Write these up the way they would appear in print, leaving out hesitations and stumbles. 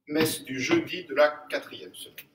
Messe du jeudi de la 4e semaine.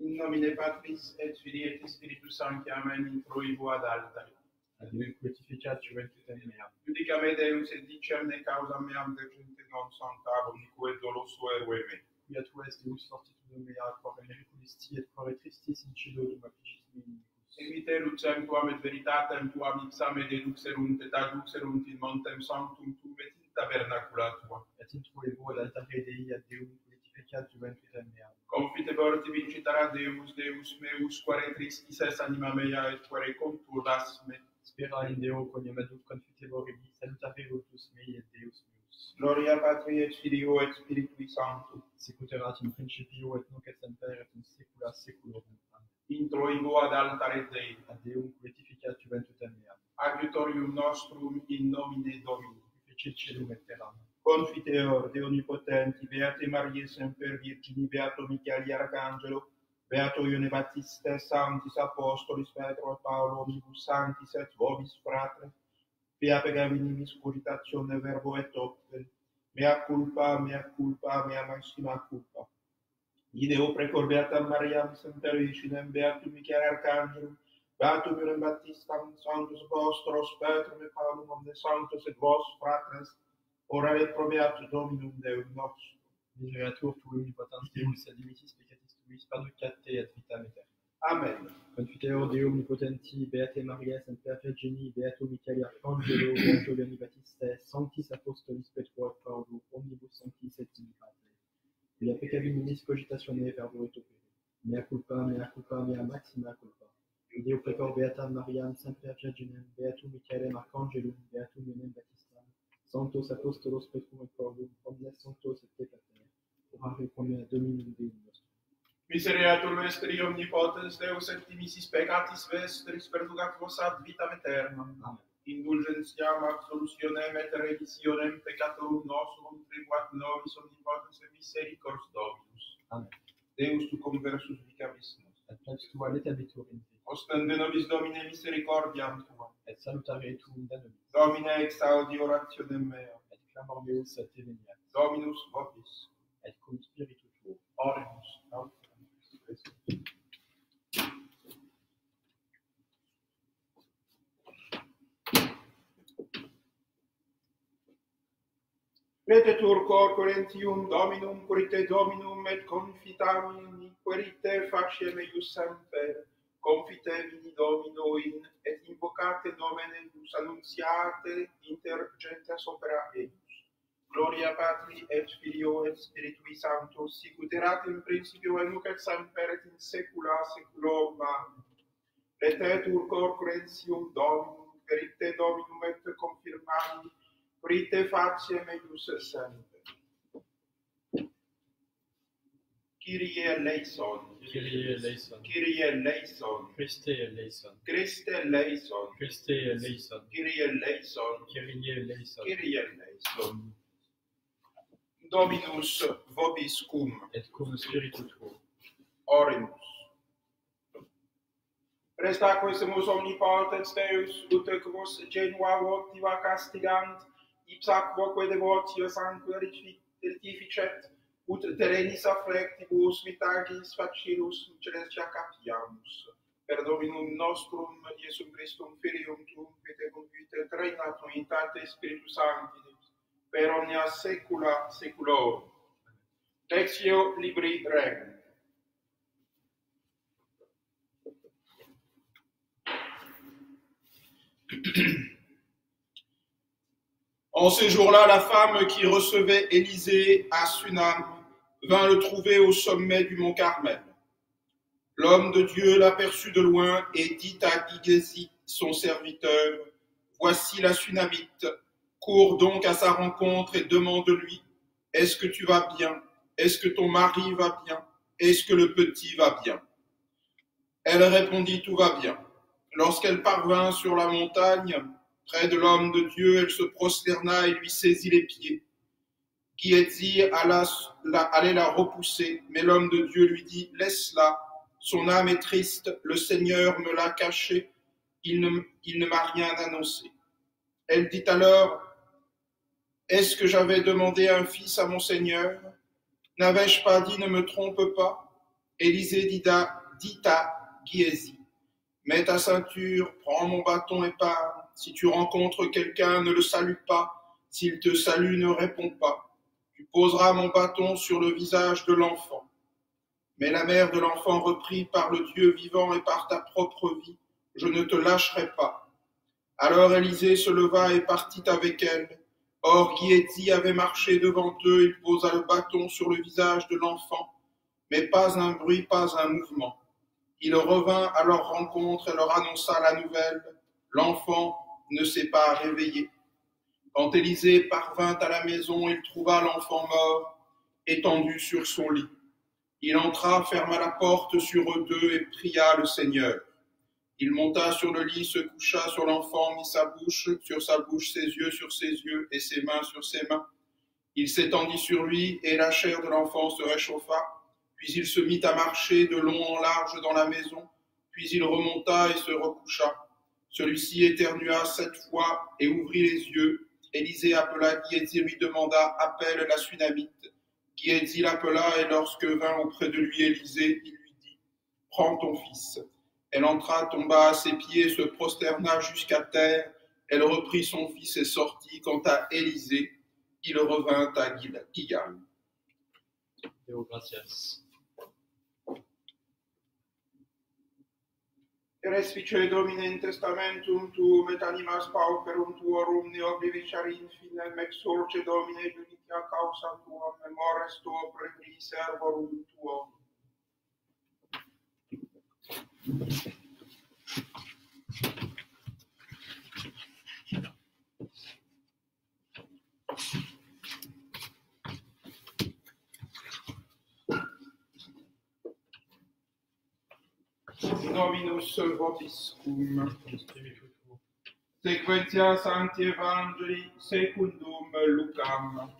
In nomine Patris et Filii et Spiritus Sancti, Amen, introivo ad altare. Adeo crucificat juventutem meam. Judicame Deus et dicem ne causam meam de gente non sancta, omnique et doloso erue me. Quia tu est Deus fortitudo mea, quam mericulisti et quare tristis in cielo dum affligis inimicus. Evite lucem tuam et veritatem tuam ipsam et deduxerunt et aduxerunt in montem sanctum tuum et in tabernacula tua. Et introevo ad altare Dei ad Deum crucificat juventutem meam. Confitebor tibi incitara Deus, Deus meus, quare tristis es anima mea et quare conturbas me. Spera in Deo quoniam adut confitebor ibi, salutare vultus mei et Deus meus. Gloria Patri et Filio et Spiritui Sancto. Sic ut erat in principio et nunc et semper et in saecula saeculorum. Amen. Introivo ad altare Dei. Ad Deum crucificat juventutem meam. Adiutorium nostrum in nomine Domini. Fecit celum et terram. Confiteor, Deo Onnipotenti, Beate Mariae Semper Virgini, Beato Michaeli Arcangelo, Beato Ione Battista, Sanctis Apostolis, Petro et Paolo, omnibus sanctis et vobis fratre, via pegavinimis cogitatione verbo et opere, mea culpa, mea maxima culpa. Ideo precor Beatam Mariam Semper Virginem, Beatum Michaeli Arcangelo, Beatum Ione Battistam, Sanctus Apostros, Petrum et Paulum, omnes sanctos et vos fratres, ora et pro beatum Dominum Deum nostrum. Misereatur tuum omnipotens Deus, et dimittis peccatis tuis, paducat te et vitam aeterna. Amen. Confiteor Deo Omnipotenti, Beate Mariae Semper Virgini, Beato Michaeli Arcangelo, Beato Ione Battista, Sanctis Apostolis Petro et Paolo, omnibus sanctis et imigrate. Via peccavinimis cogitatione verbo et opere. Mea culpa, mea maxima culpa. Ideo precor Beatam Mariam Semper Virginem, Beatum Michaelem Arcangelum, Beatum Ionem Battistam, Sanctos Apostolos Petrum et Paulum, omnes sanctos et te pater, orare pro mea Dominum Deum nostrum. Misereatur vestri omnipotens Deus et dimissis peccatis vestris perducat vos ad vitam aeternam. Amen. Indulgentiam absolutionem et remissionem peccatorum nostrum tribuat nobis omnipotens et misericors Dominus. Amen. Deus tu conversus vicabis nos. Et plebs tua letabitur in te, Ostende nobis Domine misericordiam tua. et salutare tuum da nobis, Domine exaudi orationem mea. et clamor meus a te veniat, Dominus vobis. et cum spiritu tuo. Oremus. Retetur cor Corinthium Dominum, curite Dominum, et confitami querite faciem eius semper, confitevini Domino in, et invocate nomen eius annunciate inter gentes opera eius. Gloria Patri et Filio et Spiritui Sancto, sic ut erat in principio et nunc et semper et in saecula saeculorum. Amen. Retetur cor Corinthium Dominum, verite Dominum et confirmani, Prite faciem eius semper. Kyrie eleison. Kyrie eleison. Kyrie eleison. Christe eleison. Christe eleison. Christe eleison. Kyrie eleison. Kyrie eleison. Kyrie eleison. Dominus vobiscum. Et cum spiritu tuo. Oremus. Prestaque semus omnipotens Deus, ut quos genua votiva castigant, ipsa quoque devotio sangue rectificet, ut terrenis afflectibus vitagis facilus celestia capiamus. Per Dominum nostrum, Iesum Christum, Filium tuum, vite convite, et regnat unitate Spiritus Sancti, per omnia saecula saeculorum. Lectio libri Regum. En ces jours-là, la femme qui recevait Élisée à Sunam vint le trouver au sommet du mont Carmel. L'homme de Dieu l'aperçut de loin et dit à Géasi, son serviteur, « Voici la Sunamite, cours donc à sa rencontre et demande-lui, « Est-ce que tu vas bien? Est-ce que ton mari va bien? Est-ce que le petit va bien ?» Elle répondit, « Tout va bien. » Lorsqu'elle parvint sur la montagne, près de l'homme de Dieu, elle se prosterna et lui saisit les pieds. Géasi allait la repousser, mais l'homme de Dieu lui dit, « Laisse-la, son âme est triste, le Seigneur me l'a cachée, il ne m'a rien annoncé. » Elle dit alors, Est-ce que j'avais demandé un fils à mon Seigneur? N'avais-je pas dit ne me trompe pas? Élisée dit à Giézi, mets ta ceinture, prends mon bâton et pars. Si tu rencontres quelqu'un, ne le salue pas. S'il te salue, ne réponds pas. Tu poseras mon bâton sur le visage de l'enfant. Mais la mère de l'enfant reprit, par le Dieu vivant et par ta propre vie, je ne te lâcherai pas. Alors Élisée se leva et partit avec elle. Or Giézi avait marché devant eux, il posa le bâton sur le visage de l'enfant, mais pas un bruit, pas un mouvement. Il revint à leur rencontre et leur annonça la nouvelle. L'enfant ne s'est pas réveillé. Quand Élisée parvint à la maison, il trouva l'enfant mort, étendu sur son lit. Il entra, ferma la porte sur eux deux et pria le Seigneur. Il monta sur le lit, se coucha sur l'enfant, mit sa bouche sur sa bouche, ses yeux sur ses yeux et ses mains sur ses mains. Il s'étendit sur lui et la chair de l'enfant se réchauffa. Puis il se mit à marcher de long en large dans la maison. Puis il remonta et se recoucha. Celui-ci éternua 7 fois et ouvrit les yeux. Élisée appela Giézi et lui demanda « Appelle la Sunamite ». Giézi l'appela et lorsque vint auprès de lui Élisée, il lui dit « Prends ton fils ». Elle entra, tomba à ses pieds et se prosterna jusqu'à terre. Elle reprit son fils et sortit. Quant à Élisée, il revint à Gilgal. Deo gratias. Respice Domine in testamentum tuum et animas pauperum tuorum ne oblivicarit in fine mec sorge Domine judicia causa tuam memores tuo prevri servorum tuo. Dominus vobiscum. Sequentia Sancti Evangeli secundum Lucam.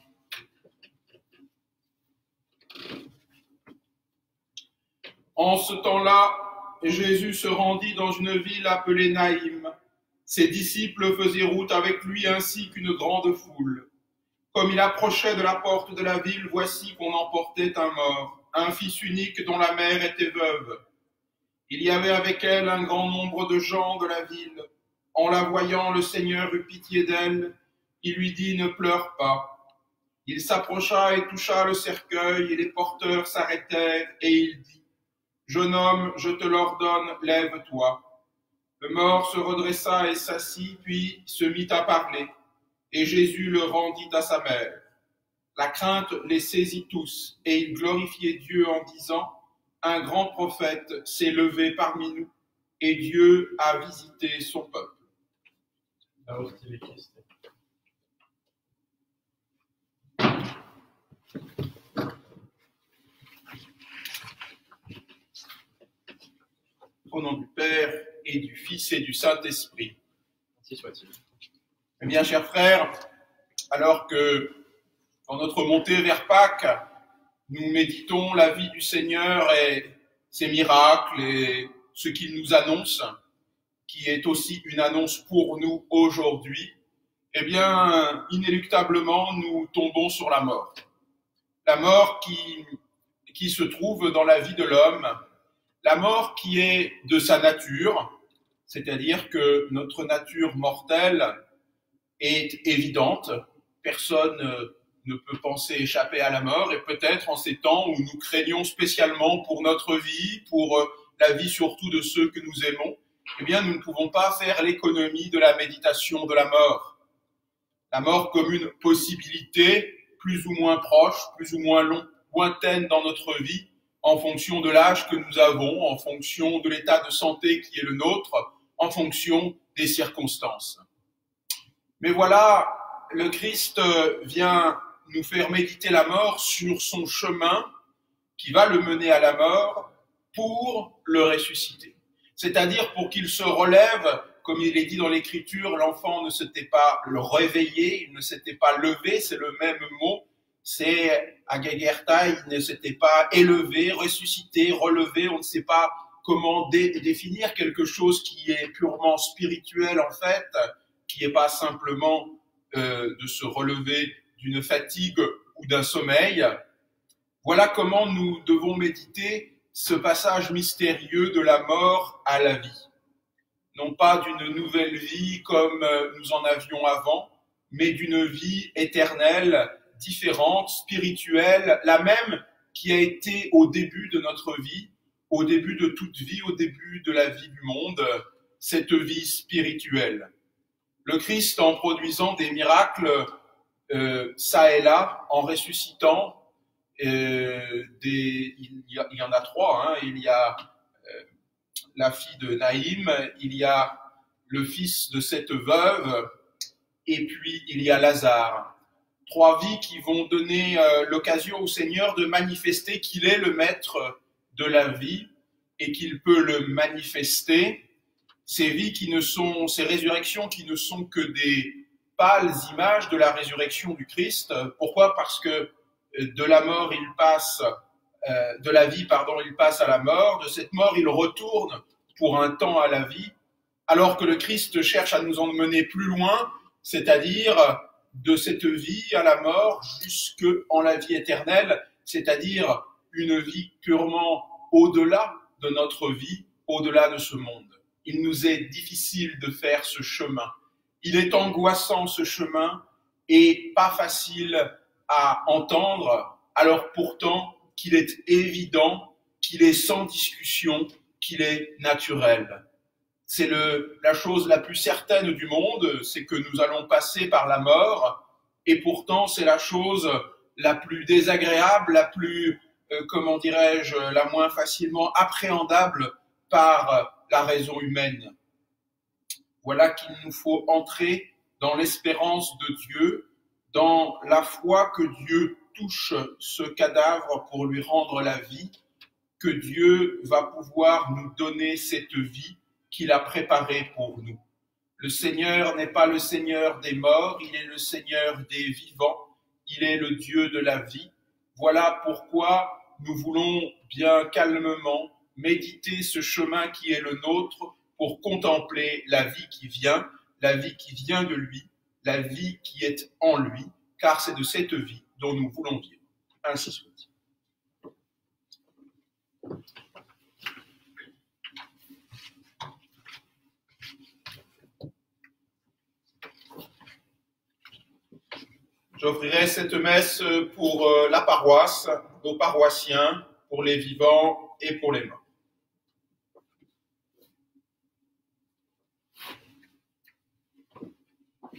En ce temps-là, Jésus se rendit dans une ville appelée Naïm. Ses disciples faisaient route avec lui ainsi qu'une grande foule. Comme il approchait de la porte de la ville, voici qu'on emportait un mort, un fils unique dont la mère était veuve. Il y avait avec elle un grand nombre de gens de la ville. En la voyant, le Seigneur eut pitié d'elle. Il lui dit « Ne pleure pas ». Il s'approcha et toucha le cercueil, et les porteurs s'arrêtèrent, et il dit « Jeune homme, je te l'ordonne, lève-toi ». Le mort se redressa et s'assit, puis se mit à parler, et Jésus le rendit à sa mère. La crainte les saisit tous, et ils glorifiaient Dieu en disant « Un grand prophète s'est levé parmi nous, et Dieu a visité son peuple. » Au nom du Père, et du Fils, et du Saint-Esprit. Ainsi soit-il. Eh bien, chers frères, alors que dans notre montée vers Pâques, nous méditons la vie du Seigneur et ses miracles et ce qu'il nous annonce, qui est aussi une annonce pour nous aujourd'hui, eh bien, inéluctablement, nous tombons sur la mort. La mort qui se trouve dans la vie de l'homme, la mort qui est de sa nature, c'est-à-dire que notre nature mortelle est évidente. Personne ne peut penser échapper à la mort, et peut-être en ces temps où nous craignons spécialement pour notre vie, pour la vie surtout de ceux que nous aimons, eh bien nous ne pouvons pas faire l'économie de la méditation de la mort. La mort comme une possibilité plus ou moins proche, plus ou moins lointaine dans notre vie, en fonction de l'âge que nous avons, en fonction de l'état de santé qui est le nôtre, en fonction des circonstances. Mais voilà, le Christ vient nous faire méditer la mort sur son chemin qui va le mener à la mort pour le ressusciter. C'est-à-dire pour qu'il se relève, comme il est dit dans l'Écriture, l'enfant ne s'était pas réveillé, il ne s'était pas levé, c'est le même mot, c'est agagerta, il ne s'était pas élevé, ressuscité, relevé, on ne sait pas comment définir quelque chose qui est purement spirituel en fait, qui n'est pas simplement de se relever d'une fatigue ou d'un sommeil. Voilà comment nous devons méditer ce passage mystérieux de la mort à la vie. Non pas d'une nouvelle vie comme nous en avions avant, mais d'une vie éternelle, différente, spirituelle, la même qui a été au début de notre vie, au début de toute vie, au début de la vie du monde, cette vie spirituelle. Le Christ, en produisant des miracles ça et là, en ressuscitant, il y en a trois, hein. Il y a la fille de Naïm, il y a le fils de cette veuve, et puis il y a Lazare. Trois vies qui vont donner l'occasion au Seigneur de manifester qu'il est le maître de la vie et qu'il peut le manifester. Ces vies qui ne sont, ces résurrections qui ne sont que des pâles images de la résurrection du Christ. Pourquoi? Parce que de la mort il passe, de la vie pardon, il passe à la mort. De cette mort il retourne pour un temps à la vie, alors que le Christ cherche à nous emmener plus loin, c'est-à-dire de cette vie à la mort jusque en la vie éternelle, c'est-à-dire une vie purement au-delà de notre vie, au-delà de ce monde. Il nous est difficile de faire ce chemin. Il est angoissant ce chemin et pas facile à entendre, alors pourtant qu'il est évident, qu'il est sans discussion, qu'il est naturel. C'est la chose la plus certaine du monde, c'est que nous allons passer par la mort, et pourtant c'est la chose la plus désagréable, la plus, comment dirais-je, la moins facilement appréhendable par la raison humaine. Voilà qu'il nous faut entrer dans l'espérance de Dieu, dans la foi que Dieu touche ce cadavre pour lui rendre la vie, que Dieu va pouvoir nous donner cette vie qu'il a préparée pour nous. Le Seigneur n'est pas le Seigneur des morts, il est le Seigneur des vivants, il est le Dieu de la vie. Voilà pourquoi nous voulons bien calmement méditer ce chemin qui est le nôtre pour contempler la vie qui vient de lui, la vie qui est en lui, car c'est de cette vie dont nous voulons vivre. Ainsi soit-il. J'offrirai cette messe pour la paroisse, nos paroissiens, pour les vivants et pour les morts.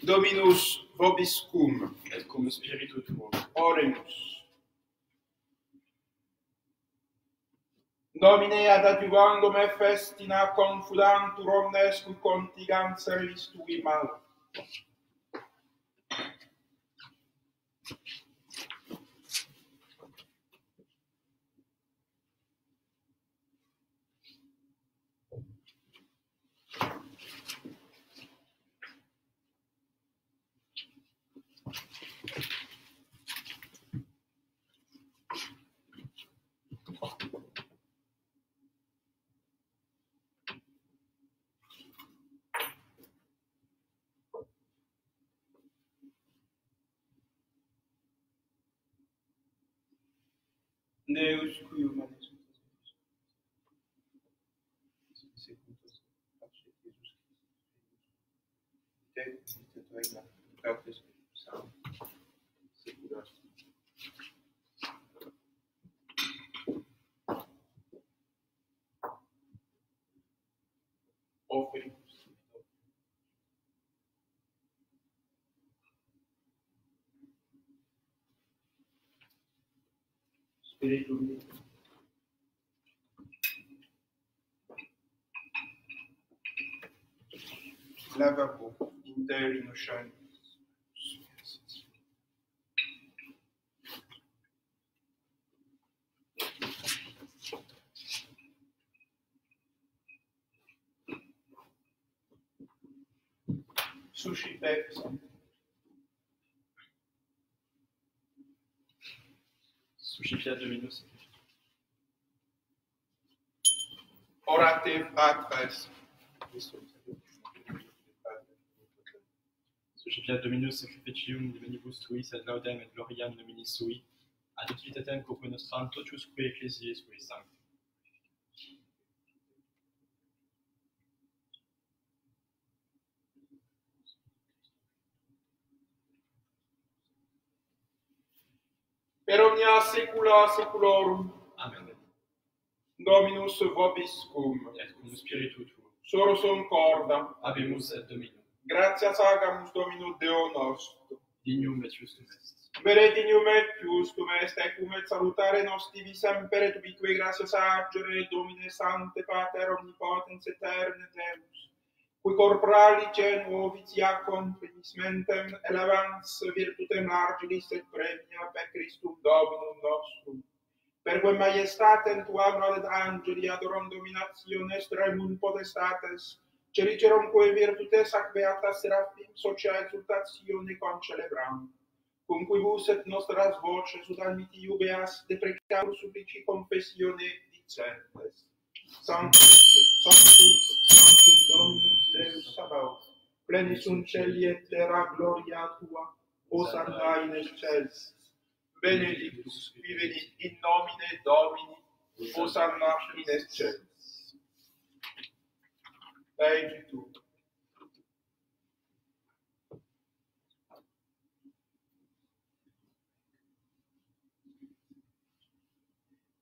Dominus vobiscum, et cum spiritu tuo. oremus. Domine ad adjuvandum et festina confudantur omnes qui contigant servis tui mal. Deus qui humanis secundus pace Jesus Christus, te regna, Patris Spiritus Sanctus, secula offerimus. Spiritum Dei. Lavabo inter innocentes. Suscite Suscipiat Dominus. orate fratres. Sufficiat Dominus sacrificium divinibus tuis et laudem et gloriam nominis sui, ad utilitatem corpore nostram totusque ecclesiae sui sancti. Per omnia saecula saeculorum, Amen. Dominus vobiscum, Et cum spiritu tuo. sorsum corda, Habemus et Domino. gratias agamus Domino Deo nostro. Dignum et justum est. Benedignum et justum est, ecum et salutare nostri semper et ubique gratias agere, Domine Sancte Pater omnipotens aeterne Deus, cui corporali genuo vitia comprimis mentem elevans virtutem largilis et premia per Christum Dominum nostrum. Perque majestatem tuam laudet angeli adoram dominationes tremunt potestates, celicerumque virtutes ac beatas seraphim socia exultatione concelebram. Cum quibus et nostras voces ud admiti iubeas deprecabur supplici confessione dicentes. Sanctus, Sanctus, Sanctus Dominus Deus Sabaoth, plenis sunt celi et terra gloria tua, hosanna in excelsis. Benedictus qui venit in nomine Domini, hosanna in excelsis. Leggi tu.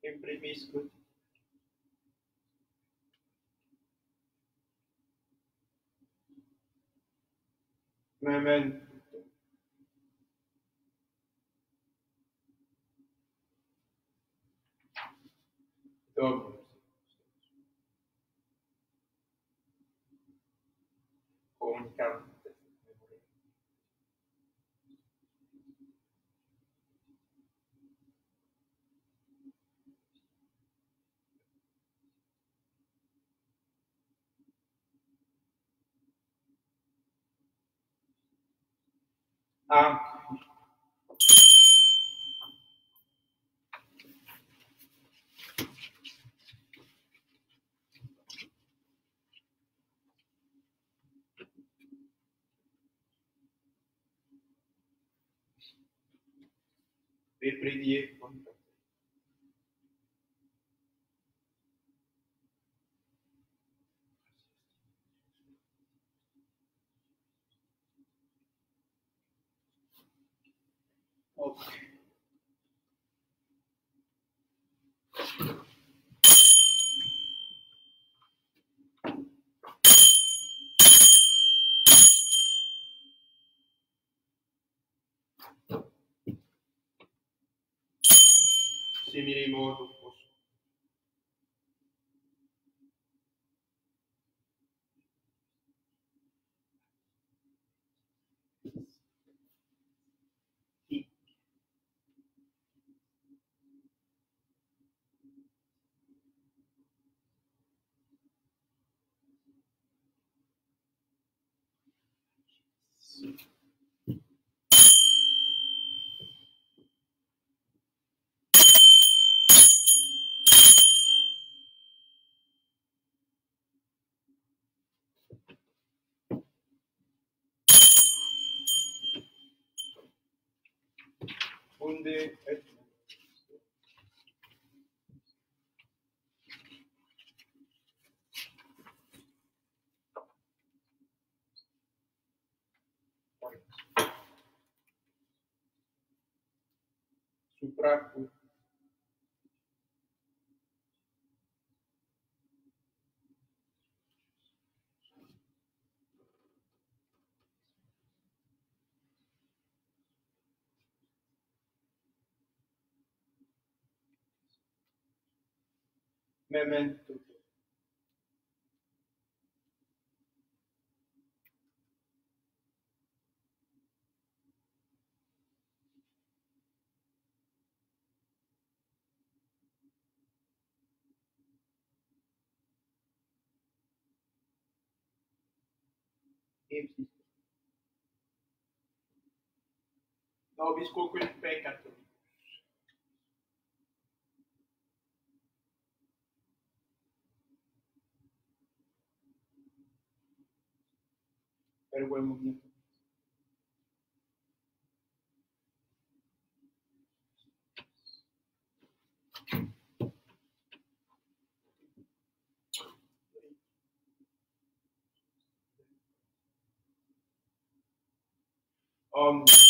Imprimisque. Memento. Dominus. Comunicante. Anche. Ripridie. Ok. Simili modo posso. Unde et supraque. Memento. Ipsis. Nobis quoque peccator. Perguem omnium. omnis.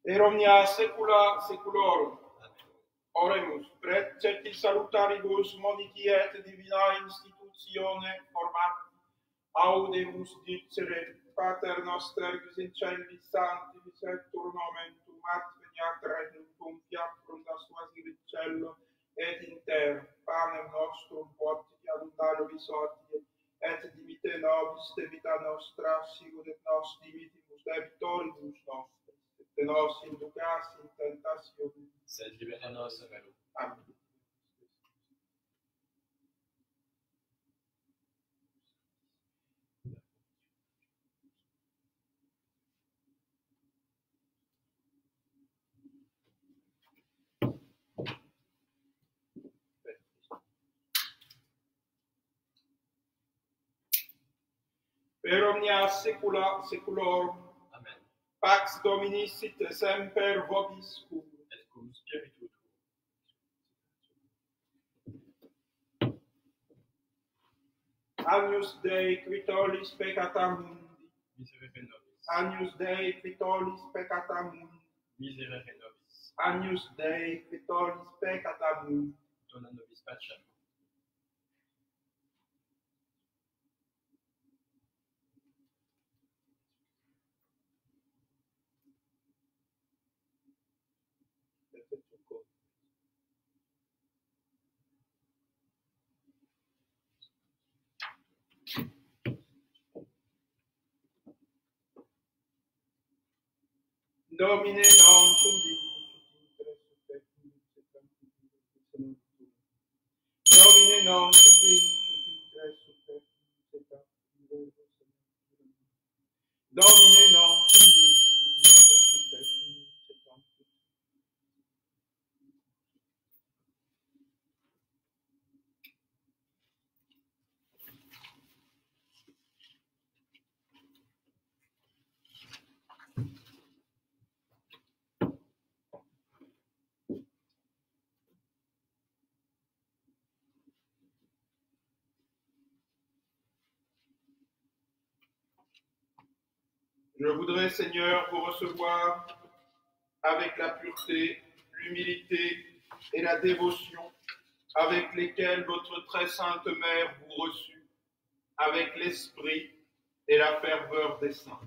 Per omnia saecula saeculorum. Oremus, precepti salutaribus moniti et divina institutione formati, audemus dicere, Pater noster, quis in celis sanctificetur nomen tuum, adveniat regnum tuum, fiat voluntas tua sicut in cielo et in terra, panem nostrum quotidianum da nobis hodie, et dimitte nobis debita nostra, sicut et nos dimittimus debitoribus nostris, et de nos inducas in tentationem, sed libera nos a malo. Amen. Per omnia saecula saeculorum. Amen. Pax Domini sit semper vobiscum. Et cum spiritu tuo. Agnus Dei qui tollis peccata mundi. Miserere nobis. Agnus Dei qui tollis peccata mundi. Miserere nobis. Agnus Dei qui tollis peccata mundi. Dona nobis pacem. Domine non Domine non Domine non Je voudrais, Seigneur, vous recevoir avec la pureté, l'humilité et la dévotion avec lesquelles votre très sainte mère vous reçut, avec l'esprit et la ferveur des saints.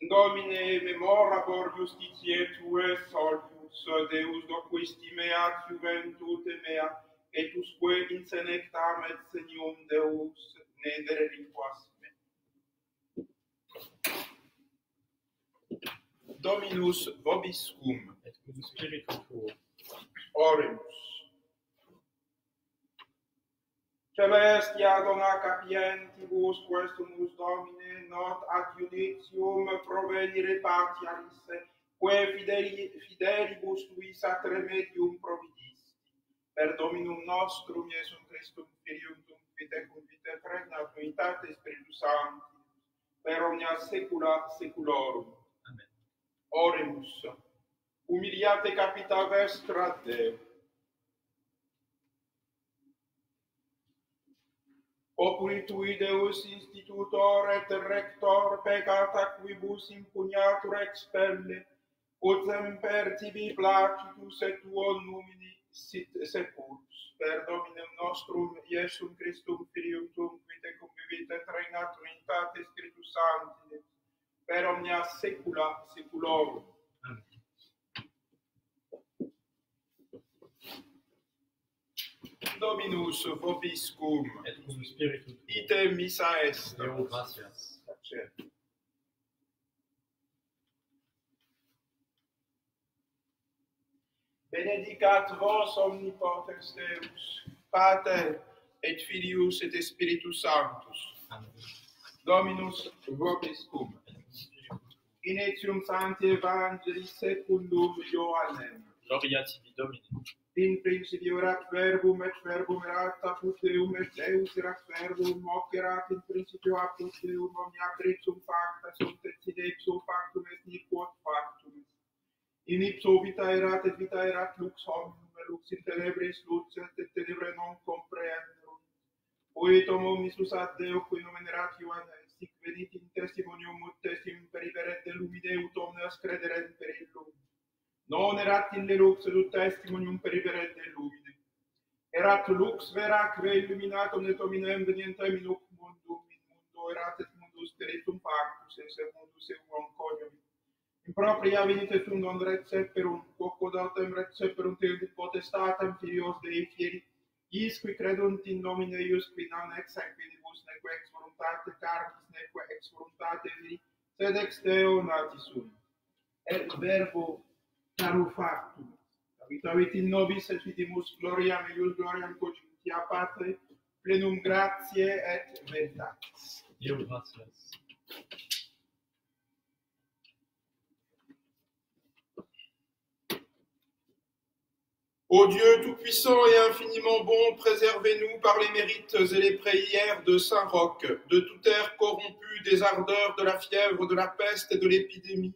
Domine memorabor justitiae Tuae solius, Deus doquisti mea juventute mea, et usque in senectam et senium Deus nedere relinquas me. Dominus vobiscum. Et cum spiritu tuo. Oremus. Celestia dona capientibus questumus Domine not ad judicium provenire partialis, quae fidelibus tuis ad remedium providisti. Per Dominum nostrum Iesum Christum Filium tuum, vite cum vite pregnat unitate Spiritus Sancti, per omnia saecula saeculorum. Amen. Oremus. Humiliate capita vestra Deo. Populi tui Deus institutor et rector peccata quibus impugnatur expelle, utem per tibi placitus et tuo numini sit sepultus. Per Dominum nostrum Iesum Christum Filium tuum, qui te convivit et regnat Trinitate Spiritus Sancti, per omnia saecula saeculorum. Amen. Dominus vobiscum, Et cum spiritu tuo. ite missa est. Deo gratias. Tacere. Benedicat vos omnipotens Deus, Pater et Filius et Spiritus Sanctus. Amen. Dominus vobiscum. Et cum spiritu tuo. In etium sancti evangelii secundum Ioannem. Gloria tibi Domine. In principio erat verbum, et verbum erat apud Deum, et Deus erat verbum, hoc erat in principio apud Deum, omnia creatum facta sunt, et sine ipso factum est, nihil quod factum est. In ipso vita erat lux hominum, et lux in tenebris lucet, et tenebrae non comprehenderunt. Poetum omnis ad Deo, qui nomen erat Ioannes, sic venit in testimonium ut testimum periberet de lumine, ut omnes crederent per illum. Non erat in le lux, ut testimonium periberet de lumine. Erat lux veraque illuminatum et hominem venientem in hoc mundum, in mundo erat et mundus spiritum factus, et mundus eum conium. In propria venit sunt non receperunt, quoquo datem receperunt et potestatem filios Dei fieri, is qui credunt in nomine eius, qui non ex sanguinibus, neque ex voluntate carnis, neque ex voluntate viri, sed ex Deo nati sunt. Et verbo caro factum, habitavit in nobis et vidimus gloriam eius gloriam cogitia Patre, plenum gratiae et veritatis. Deo gratias. Ô Dieu tout-puissant et infiniment bon, préservez-nous par les mérites et les prières de Saint Roch, de toute air corrompu, des ardeurs, de la fièvre, de la peste et de l'épidémie,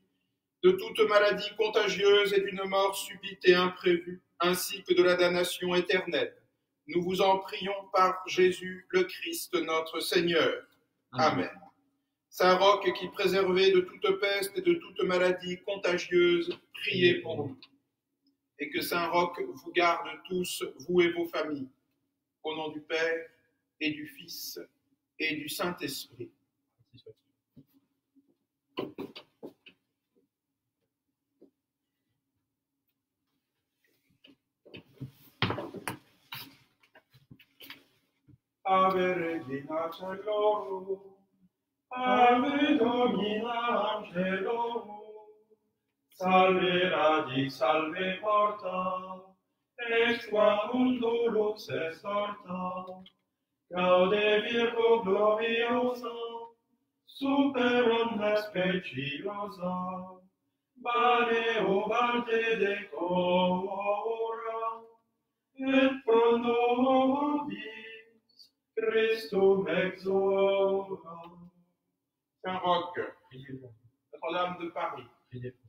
de toute maladie contagieuse et d'une mort subite et imprévue, ainsi que de la damnation éternelle. Nous vous en prions par Jésus le Christ notre Seigneur. Amen. Saint Roch qui préservait de toute peste et de toute maladie contagieuse, priez pour nous. Et que Saint Roch vous garde tous, vous et vos familles, au nom du Père et du Fils et du Saint-Esprit. Ave Regina Caelorum, Ave Domina Angelorum, salve radix, salve porta, ex qua mundo lux est orta, gaude Virgo gloriosa, super omnes speciosa, vale ovarte decora, et pro nobis Christum exora. Saint Roch, Priez pour nous. Notre-Dame de Paris, Priez pour nous.